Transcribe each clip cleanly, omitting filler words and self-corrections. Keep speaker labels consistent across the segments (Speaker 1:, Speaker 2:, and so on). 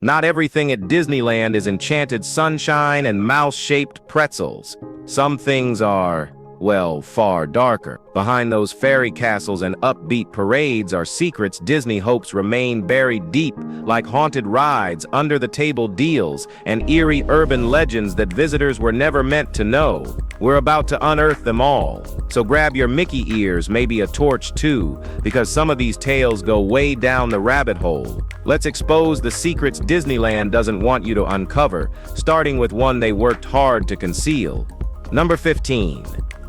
Speaker 1: Not everything at Disneyland is enchanted sunshine and mouse-shaped pretzels. Some things are, well, far darker. Behind those fairy castles and upbeat parades are secrets Disney hopes remain buried deep, like haunted rides, under-the-table deals, and eerie urban legends that visitors were never meant to know. We're about to unearth them all. So grab your Mickey ears, maybe a torch too, because some of these tales go way down the rabbit hole. Let's expose the secrets Disneyland doesn't want you to uncover, starting with one they worked hard to conceal. Number 15.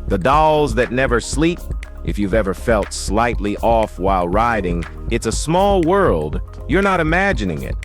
Speaker 1: The dolls that never sleep. If you've ever felt slightly off while riding, it's a small world. You're not imagining it.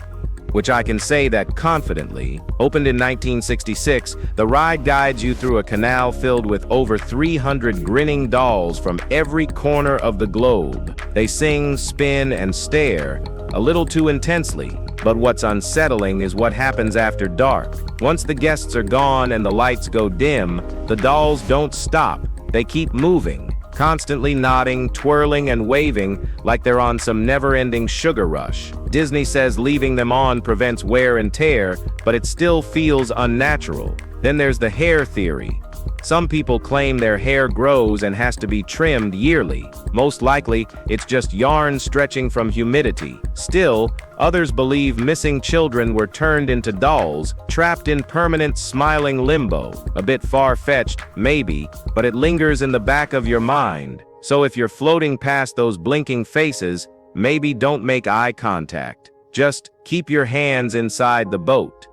Speaker 1: Which I can say that confidently. Opened in 1966, the ride guides you through a canal filled with over 300 grinning dolls from every corner of the globe. They sing, spin, and stare, a little too intensely. But what's unsettling is what happens after dark. Once the guests are gone and the lights go dim, the dolls don't stop. They keep moving, constantly nodding, twirling, and waving like they're on some never-ending sugar rush. Disney says leaving them on prevents wear and tear, but it still feels unnatural. Then there's the hair theory. Some people claim their hair grows and has to be trimmed yearly. Most likely, it's just yarn stretching from humidity. Still, others believe missing children were turned into dolls, trapped in permanent smiling limbo. A bit far-fetched, maybe, but it lingers in the back of your mind. So if you're floating past those blinking faces, maybe don't make eye contact. Just keep your hands inside the boat.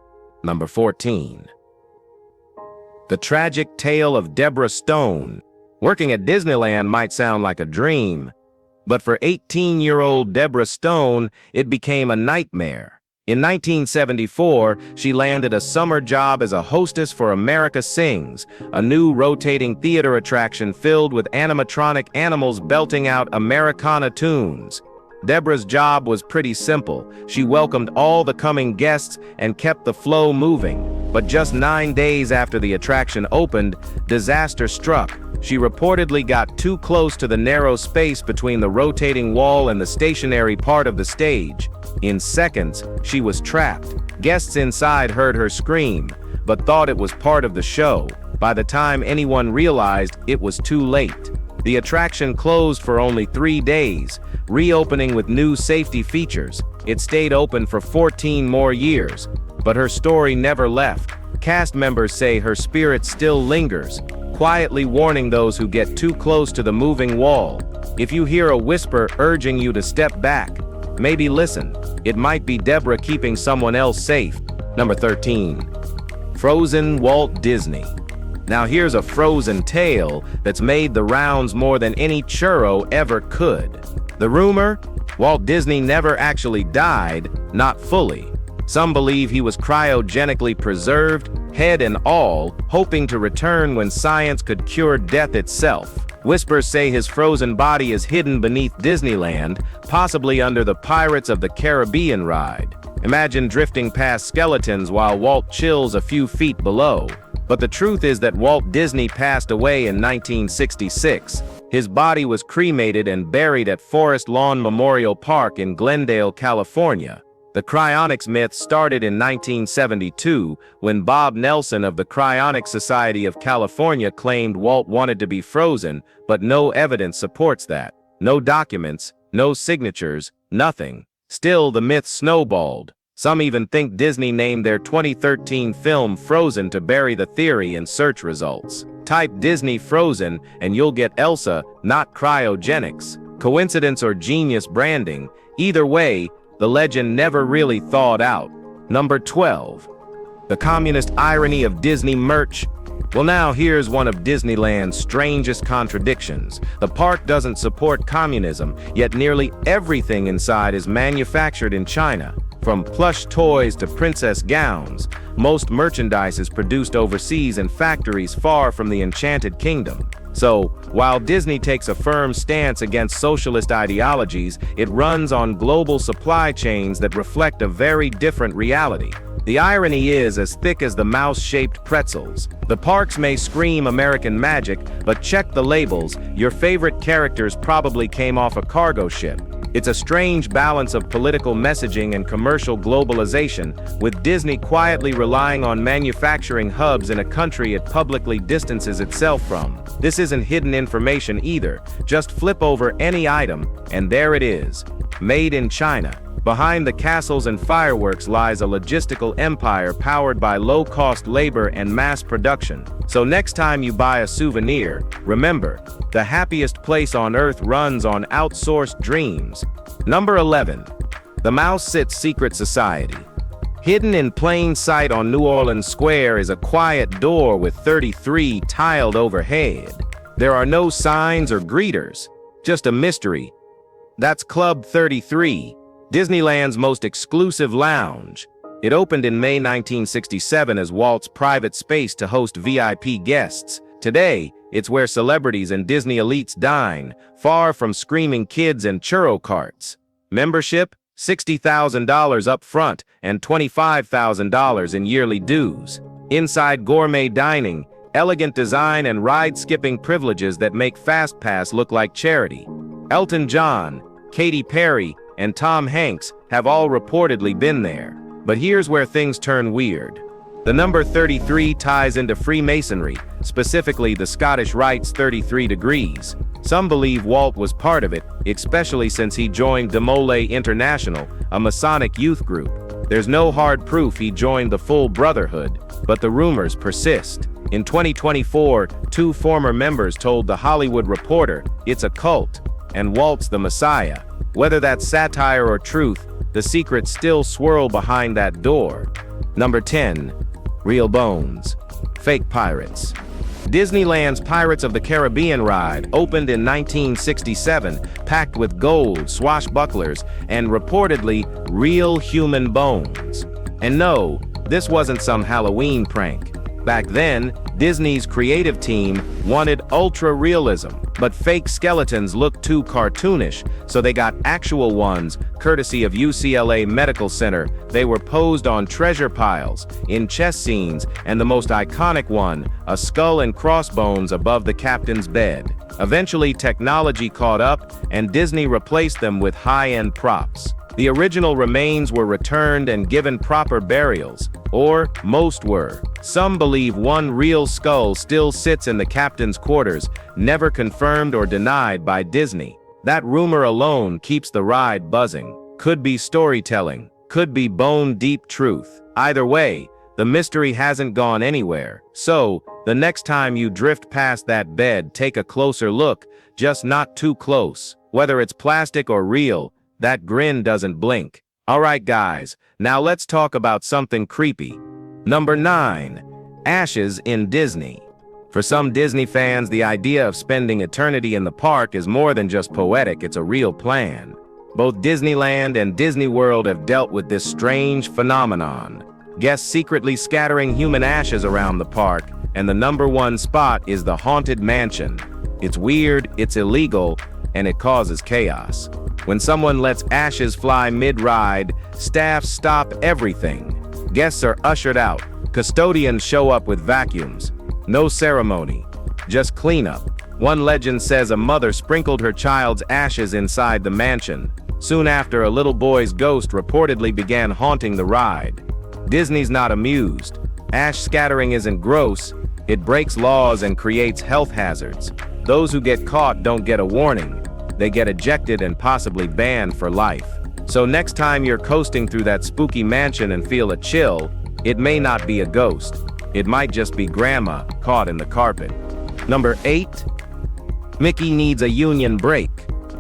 Speaker 1: Number 14. The tragic tale of Deborah Stone. Working at Disneyland might sound like a dream, but for 18-year-old Deborah Stone, it became a nightmare. In 1974, she landed a summer job as a hostess for America Sings, a new rotating theater attraction filled with animatronic animals belting out Americana tunes. Deborah's job was pretty simple. She welcomed all the coming guests and kept the flow moving. But just 9 days after the attraction opened, disaster struck. She reportedly got too close to the narrow space between the rotating wall and the stationary part of the stage. In seconds, she was trapped. Guests inside heard her scream, but thought it was part of the show. By the time anyone realized, it was too late. The attraction closed for only 3 days, reopening with new safety features. It stayed open for 14 more years, but her story never left. Cast members say her spirit still lingers, quietly warning those who get too close to the moving wall. If you hear a whisper urging you to step back, maybe listen. It might be Deborah keeping someone else safe. Number 13. Frozen Walt Disney. Now here's a frozen tale that's made the rounds more than any churro ever could. The rumor? Walt Disney never actually died, not fully. Some believe he was cryogenically preserved, head and all, hoping to return when science could cure death itself. Whispers say his frozen body is hidden beneath Disneyland, possibly under the Pirates of the Caribbean ride. Imagine drifting past skeletons while Walt chills a few feet below. But the truth is that Walt Disney passed away in 1966. His body was cremated and buried at Forest Lawn Memorial Park in Glendale, California. The cryonics myth started in 1972 when Bob Nelson of the Cryonics Society of California claimed Walt wanted to be frozen, but no evidence supports that. No documents, no signatures, nothing. Still, the myth snowballed. Some even think Disney named their 2013 film Frozen to bury the theory in search results. Type Disney Frozen and you'll get Elsa, not cryogenics. Coincidence or genius branding? Either way, the legend never really thawed out. Number 12. The communist irony of Disney merch. Well, now here's one of Disneyland's strangest contradictions. The park doesn't support communism, yet nearly everything inside is manufactured in China. From plush toys to princess gowns, most merchandise is produced overseas in factories far from the Enchanted Kingdom. So, while Disney takes a firm stance against socialist ideologies, it runs on global supply chains that reflect a very different reality. The irony is as thick as the mouse-shaped pretzels. The parks may scream American magic, but check the labels, your favorite characters probably came off a cargo ship. It's a strange balance of political messaging and commercial globalization, with Disney quietly relying on manufacturing hubs in a country it publicly distances itself from. This isn't hidden information either. Just flip over any item, and there it is. Made in China. Behind the castles and fireworks lies a logistical empire powered by low-cost labor and mass production. So next time you buy a souvenir, remember, the happiest place on earth runs on outsourced dreams. Number 11. The Mouse Sits Secret Society. Hidden in plain sight on New Orleans Square is a quiet door with 33 tiled overhead. There are no signs or greeters, just a mystery. That's Club 33. Disneyland's most exclusive lounge. It opened in May 1967 as Walt's private space to host VIP guests. Today, it's where celebrities and Disney elites dine, far from screaming kids and churro carts. Membership? $60,000 up front and $25,000 in yearly dues. Inside gourmet dining, elegant design and ride-skipping privileges that make FastPass look like charity. Elton John, Katy Perry, and Tom Hanks have all reportedly been there. But here's where things turn weird. The number 33 ties into Freemasonry, specifically the Scottish Rite's 33 degrees. Some believe Walt was part of it, especially since he joined De Molay International, a Masonic youth group. There's no hard proof he joined the full brotherhood, but the rumors persist. In 2024, two former members told The Hollywood Reporter, "It's a cult, and Walt's the Messiah." Whether that's satire or truth, the secrets still swirl behind that door. Number 10. Real Bones. Fake Pirates. Disneyland's Pirates of the Caribbean ride opened in 1967, packed with gold, swashbucklers, and reportedly real human bones. And no, this wasn't some Halloween prank. Back then, Disney's creative team wanted ultra-realism, but fake skeletons looked too cartoonish, so they got actual ones, courtesy of UCLA Medical Center. They were posed on treasure piles, in chess scenes, and the most iconic one, a skull and crossbones above the captain's bed. Eventually, technology caught up, and Disney replaced them with high-end props. The original remains were returned and given proper burials, or most were. Some believe one real skull still sits in the captain's quarters, never confirmed or denied by Disney. That rumor alone keeps the ride buzzing. Could be storytelling, could be bone-deep truth. Either way, the mystery hasn't gone anywhere. So, the next time you drift past that bed, take a closer look, just not too close. Whether it's plastic or real, that grin doesn't blink. Alright guys, now let's talk about something creepy. Number 9. Ashes in Disney. For some Disney fans, the idea of spending eternity in the park is more than just poetic, it's a real plan. Both Disneyland and Disney World have dealt with this strange phenomenon. Guests secretly scattering human ashes around the park, and the number one spot is the Haunted Mansion. It's weird, it's illegal, and it causes chaos. When someone lets ashes fly mid-ride, staff stop everything. Guests are ushered out. Custodians show up with vacuums. No ceremony, just cleanup. One legend says a mother sprinkled her child's ashes inside the mansion. Soon after, a little boy's ghost reportedly began haunting the ride. Disney's not amused. Ash scattering isn't gross, it breaks laws and creates health hazards. Those who get caught don't get a warning. They get ejected and possibly banned for life. So next time you're coasting through that spooky mansion and feel a chill, it may not be a ghost. It might just be grandma caught in the carpet. Number 8. Mickey needs a union break.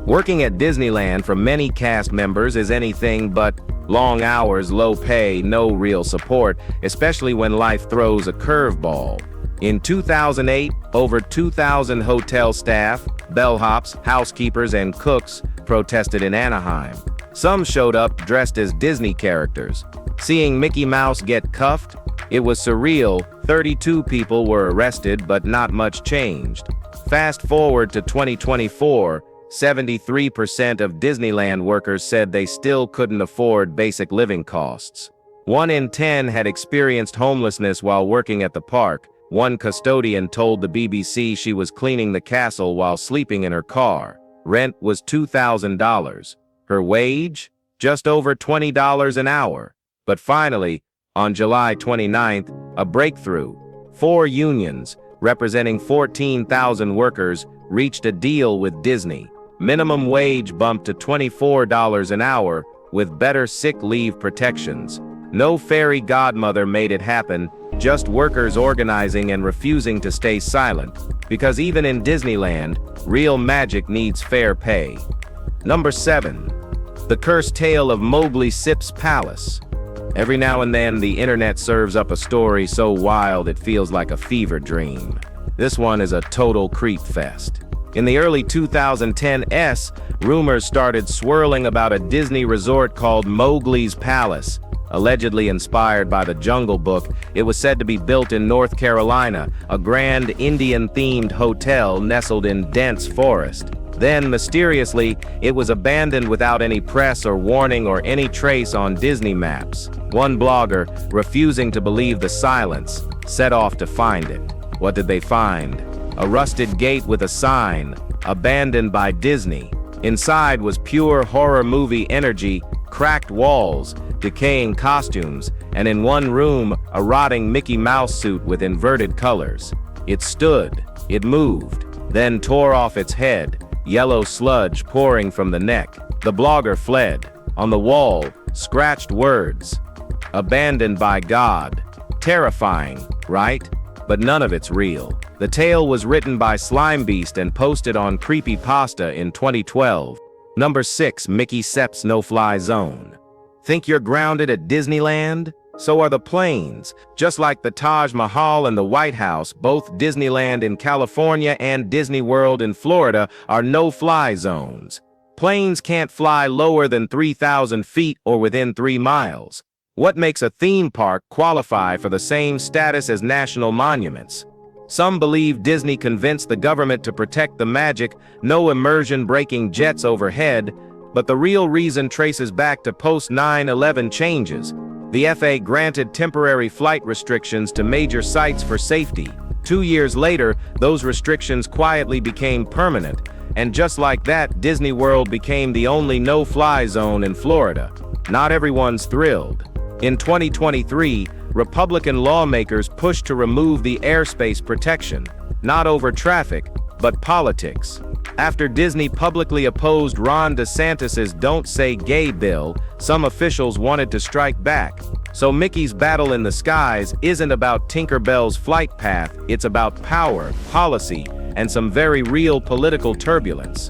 Speaker 1: Working at Disneyland for many cast members is anything but long hours, low pay, no real support, especially when life throws a curveball. In 2008, over 2,000 hotel staff, bellhops, housekeepers, and cooks protested in Anaheim. Some showed up dressed as Disney characters. Seeing Mickey Mouse get cuffed, it was surreal. 32 people were arrested, but not much changed. Fast forward to 2024, 73% of Disneyland workers said they still couldn't afford basic living costs. 1 in 10 had experienced homelessness while working at the park. One custodian told the BBC she was cleaning the castle while sleeping in her car. Rent was $2,000. Her wage? Just over $20 an hour. But finally, on July 29th, a breakthrough. 4 unions, representing 14,000 workers, reached a deal with Disney. Minimum wage bumped to $24 an hour, with better sick leave protections. No fairy godmother made it happen, just workers organizing and refusing to stay silent, because even in Disneyland, real magic needs fair pay. Number 7. The Cursed Tale of Mowgli Sip's Palace. Every now and then, the internet serves up a story so wild it feels like a fever dream. This one is a total creep fest. In the early 2010s, rumors started swirling about a Disney resort called Mowgli's Palace. Allegedly inspired by the Jungle Book, it was said to be built in North Carolina, a grand Indian-themed hotel nestled in dense forest. Then, mysteriously, it was abandoned without any press or warning or any trace on Disney maps. One blogger, refusing to believe the silence, set off to find it. What did they find? A rusted gate with a sign, "Abandoned by Disney." Inside was pure horror movie energy, cracked walls, decaying costumes, and in one room, a rotting Mickey Mouse suit with inverted colors. It stood, it moved, then tore off its head, yellow sludge pouring from the neck. The blogger fled. On the wall, scratched words, "Abandoned by God." Terrifying, right? But none of it's real. The tale was written by Slimebeast and posted on Creepypasta in 2012. Number 6. Mickey Sep's No-Fly Zone. Think you're grounded at Disneyland? So are the planes. Just like the Taj Mahal and the White House, both Disneyland in California and Disney World in Florida are no-fly zones. Planes can't fly lower than 3,000 feet or within 3 miles. What makes a theme park qualify for the same status as national monuments? Some believe Disney convinced the government to protect the magic, no immersion-breaking jets overhead, but the real reason traces back to post-9/11 changes. The FAA granted temporary flight restrictions to major sites for safety. 2 years later, those restrictions quietly became permanent, and just like that, Disney World became the only no-fly zone in Florida. Not everyone's thrilled. In 2023, Republican lawmakers pushed to remove the airspace protection, not over traffic, but politics. After Disney publicly opposed Ron DeSantis's Don't Say Gay bill, some officials wanted to strike back. So Mickey's battle in the skies isn't about Tinkerbell's flight path, it's about power, policy, and some very real political turbulence.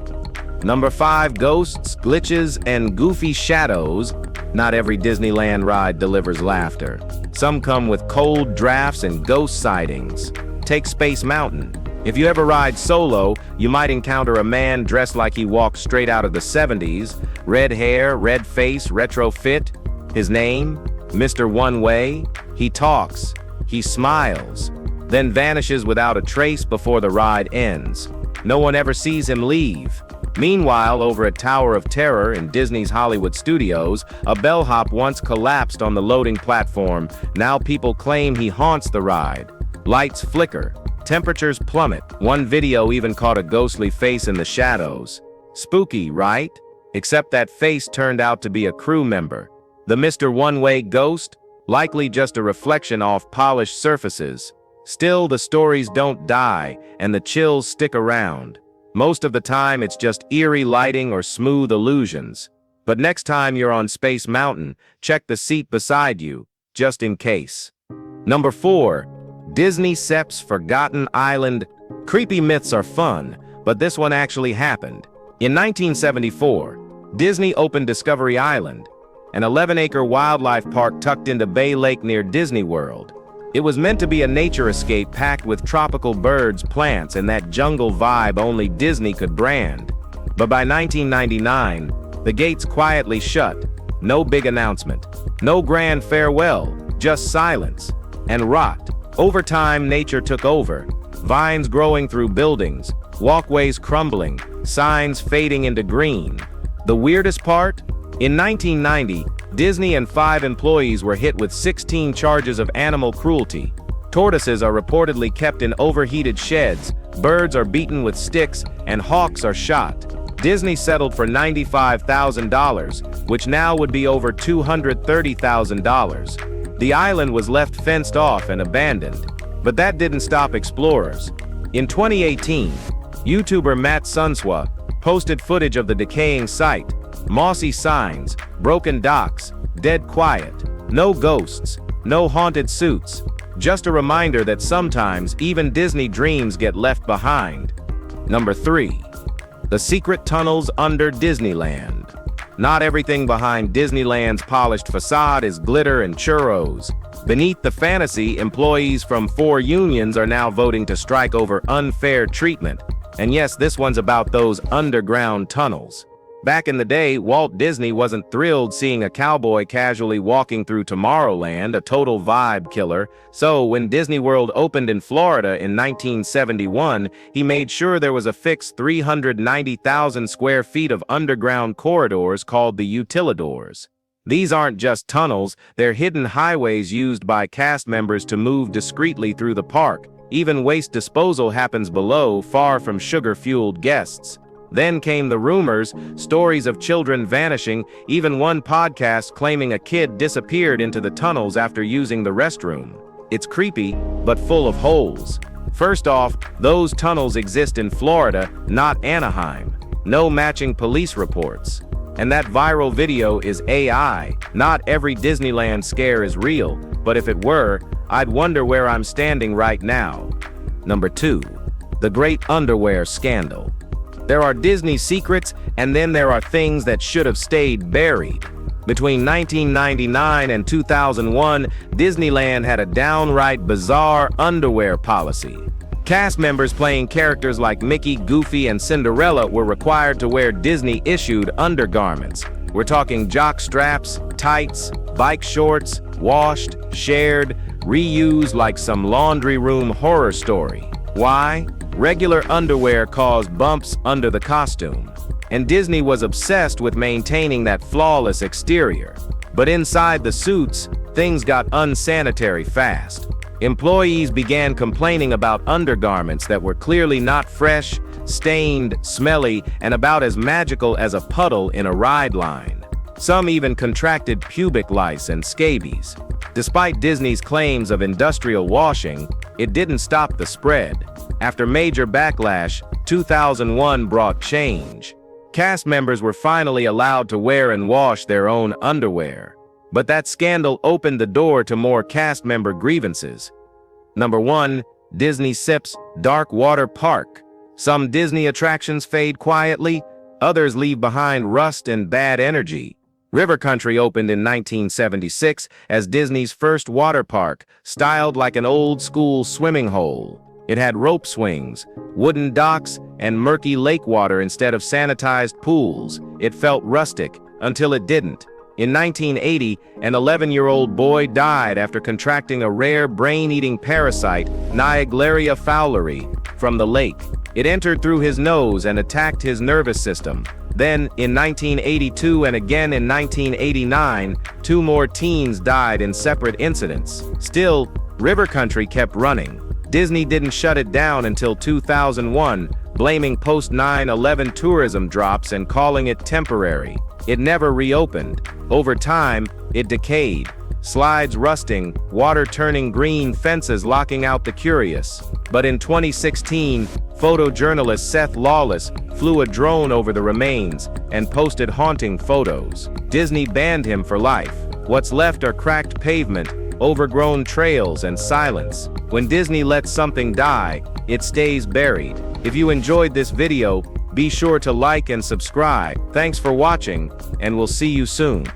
Speaker 1: Number 5. Ghosts, glitches, and goofy shadows. Not every Disneyland ride delivers laughter. Some come with cold drafts and ghost sightings. Take Space Mountain. If you ever ride solo, you might encounter a man dressed like he walked straight out of the 70s. Red hair, red face, retro fit. His name? Mr. One Way. He talks. He smiles. Then vanishes without a trace before the ride ends. No one ever sees him leave. Meanwhile, over at Tower of Terror in Disney's Hollywood Studios, a bellhop once collapsed on the loading platform. Now people claim he haunts the ride. Lights flicker. Temperatures plummet. One video even caught a ghostly face in the shadows. Spooky, right? Except that face turned out to be a crew member. The Mr. One-Way ghost? Likely just a reflection off polished surfaces. Still, the stories don't die, and the chills stick around. Most of the time, it's just eerie lighting or smooth illusions. But next time you're on Space Mountain, check the seat beside you, just in case. Number 4. Disney Sep's Forgotten Island. Creepy myths are fun, but this one actually happened. In 1974, Disney opened Discovery Island, an 11-acre wildlife park tucked into Bay Lake near Disney World. It was meant to be a nature escape packed with tropical birds, plants, and that jungle vibe only Disney could brand. But by 1999, the gates quietly shut. No big announcement. No grand farewell. Just silence. And rot. Over time, nature took over. Vines growing through buildings. Walkways crumbling. Signs fading into green. The weirdest part? In 1990, Disney and 5 employees were hit with 16 charges of animal cruelty. Tortoises are reportedly kept in overheated sheds, birds are beaten with sticks, and hawks are shot. Disney settled for $95,000, which now would be over $230,000. The island was left fenced off and abandoned. But that didn't stop explorers. In 2018, YouTuber Matt Sunswa posted footage of the decaying site: mossy signs, broken docks, dead quiet, no ghosts, no haunted suits. Just a reminder that sometimes even Disney dreams get left behind. Number 3. The secret tunnels under Disneyland. Not everything behind Disneyland's polished facade is glitter and churros. Beneath the fantasy, employees from 4 unions are now voting to strike over unfair treatment. And yes, this one's about those underground tunnels. Back in the day, Walt Disney wasn't thrilled seeing a cowboy casually walking through Tomorrowland, a total vibe killer. So when Disney World opened in Florida in 1971, he made sure there was a fixed 390,000 square feet of underground corridors called the utilidors. These aren't just tunnels, they're hidden highways used by cast members to move discreetly through the park. Even waste disposal happens below, far from sugar-fueled guests. Then came the rumors, stories of children vanishing, even one podcast claiming a kid disappeared into the tunnels after using the restroom. It's creepy, but full of holes. First off, those tunnels exist in Florida, not Anaheim. No matching police reports. And that viral video is AI. Not every Disneyland scare is real, but if it were, I'd wonder where I'm standing right now. Number 2. The Great Underwear Scandal. There are Disney secrets, and then there are things that should have stayed buried. Between 1999 and 2001, Disneyland had a downright bizarre underwear policy. Cast members playing characters like Mickey, Goofy, and Cinderella were required to wear Disney-issued undergarments. We're talking jock straps, tights, bike shorts, washed, shared, reused like some laundry room horror story. Why? Regular underwear caused bumps under the costume, and Disney was obsessed with maintaining that flawless exterior. But inside the suits, things got unsanitary fast. Employees began complaining about undergarments that were clearly not fresh, stained, smelly, and about as magical as a puddle in a ride line. Some even contracted pubic lice and scabies. Despite Disney's claims of industrial washing, it didn't stop the spread. After major backlash, 2001 brought change. Cast members were finally allowed to wear and wash their own underwear. But that scandal opened the door to more cast member grievances. Number 1. Disney Sips Dark Water Park. Some Disney attractions fade quietly, others leave behind rust and bad energy. River Country opened in 1976 as Disney's first water park, styled like an old-school swimming hole. It had rope swings, wooden docks, and murky lake water instead of sanitized pools. It felt rustic, until it didn't. In 1980, an 11-year-old boy died after contracting a rare brain-eating parasite, Naegleria fowleri, from the lake. It entered through his nose and attacked his nervous system. Then, in 1982 and again in 1989, 2 more teens died in separate incidents. Still, River Country kept running. Disney didn't shut it down until 2001, blaming post-9/11 tourism drops and calling it temporary. It never reopened. Over time, it decayed. Slides rusting, water turning green, fences locking out the curious. But in 2016, photojournalist Seth Lawless flew a drone over the remains and posted haunting photos. Disney banned him for life. What's left are cracked pavement, overgrown trails, and silence. When Disney lets something die, it stays buried. If you enjoyed this video, be sure to like and subscribe. Thanks for watching, and we'll see you soon.